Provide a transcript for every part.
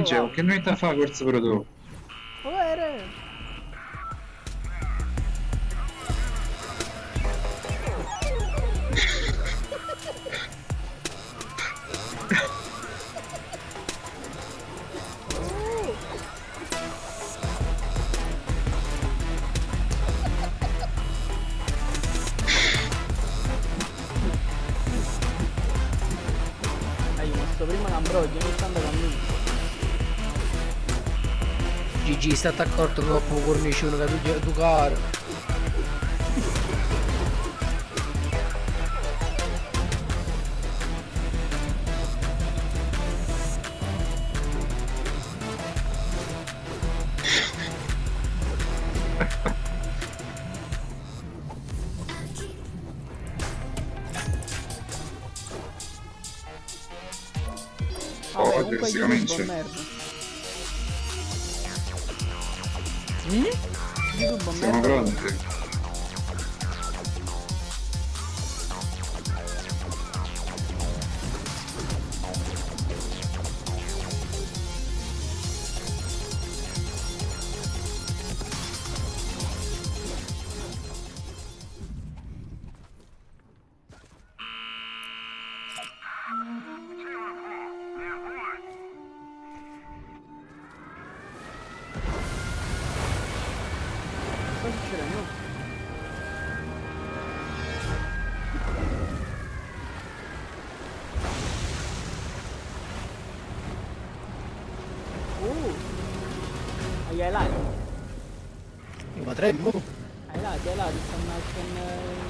dicevo, che noi ti fa questo prodotto? Ovvero. Hai mosso prima l'ambrogio, ogni tanto cammino. GG, state accorto che ho un cornicione che tu caro. Vabbè, comunque io un po' merda. YouTube un Siamo merda. pronti? Cosa succedendo? Hai highlight? Ma tremmo. Highlight, stanno anche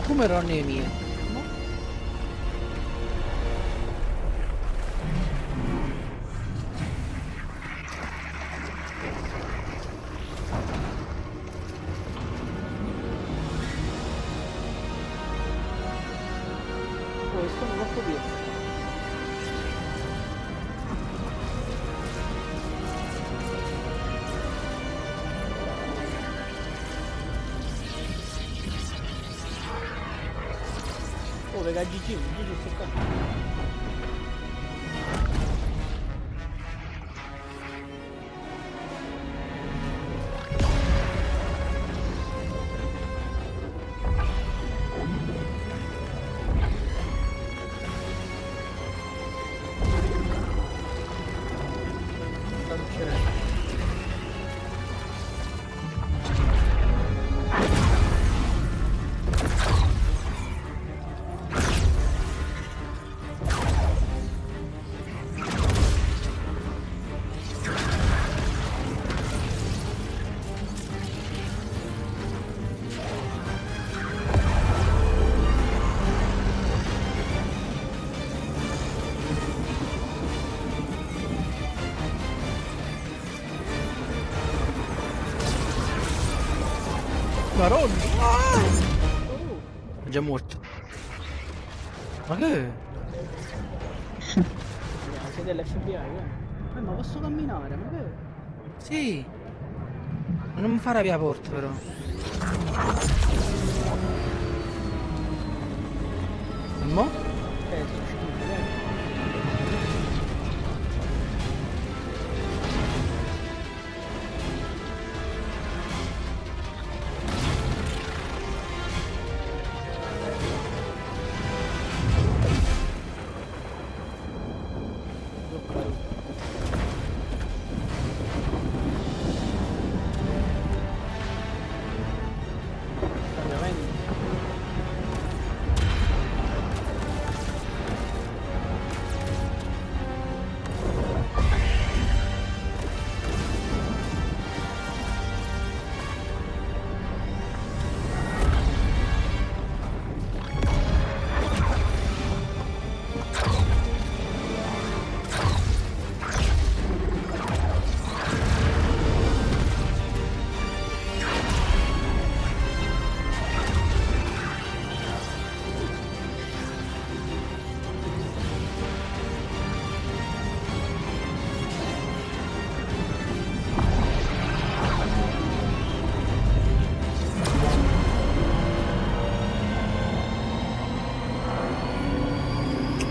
Come ronne mie? questo non lo capito. Oh, vega GG sto qua. Sta succedendo? Maronna! È già morto. Ma che? Sei dell'FBI, ma posso camminare, ma che? Sì. Non mi fare via la porta però. E mo? Sto uscendo,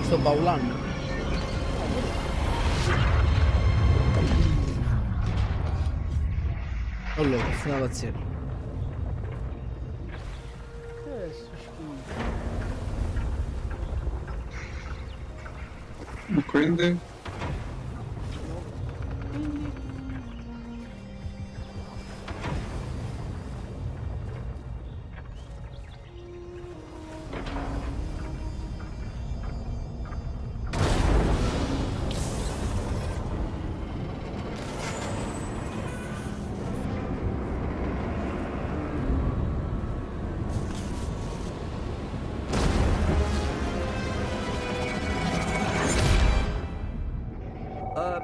Sto baulando. Allora, sta pazienza. Che schifo. E quindi? Quindi...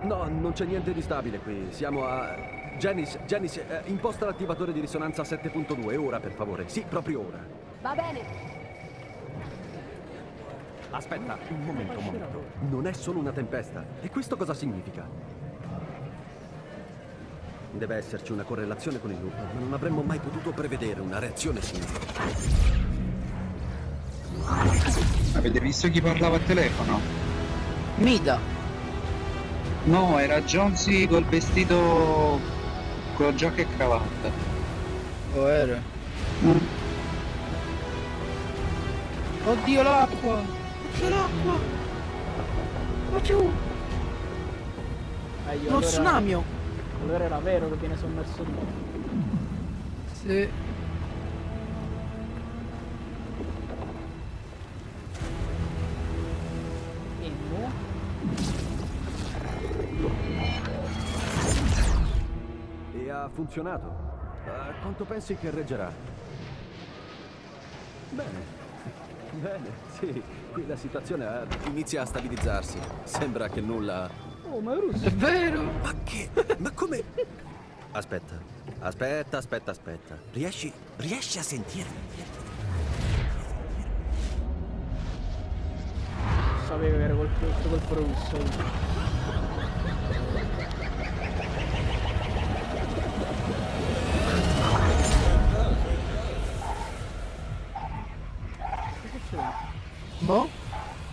No, non c'è niente di stabile qui. Siamo a... Janice, imposta l'attivatore di risonanza a 7.2. Ora, per favore. Sì, proprio ora. Va bene. Aspetta, un momento. Non è solo una tempesta. E questo cosa significa? Deve esserci una correlazione con il loop, ma non avremmo mai potuto prevedere una reazione simile. Avete visto chi parlava al telefono? Mida. No, era Jonesy col vestito con giacca e cravatta. Oh, era. Oddio l'acqua! Oddio l'acqua! Ma giù! Meglio, Lo allora- tsunami! Allora era vero che viene sommerso di nuovo. Sì. E mo? E ha funzionato. Quanto pensi che reggerà? Bene, sì. Qui la situazione inizia a stabilizzarsi. Sembra che nulla... Oh, ma è russo. È vero! Ma che? Ma come? Aspetta. Riesci a sentirmi? Sapevo che era questo colpo russo. Cosa c'è? Boh?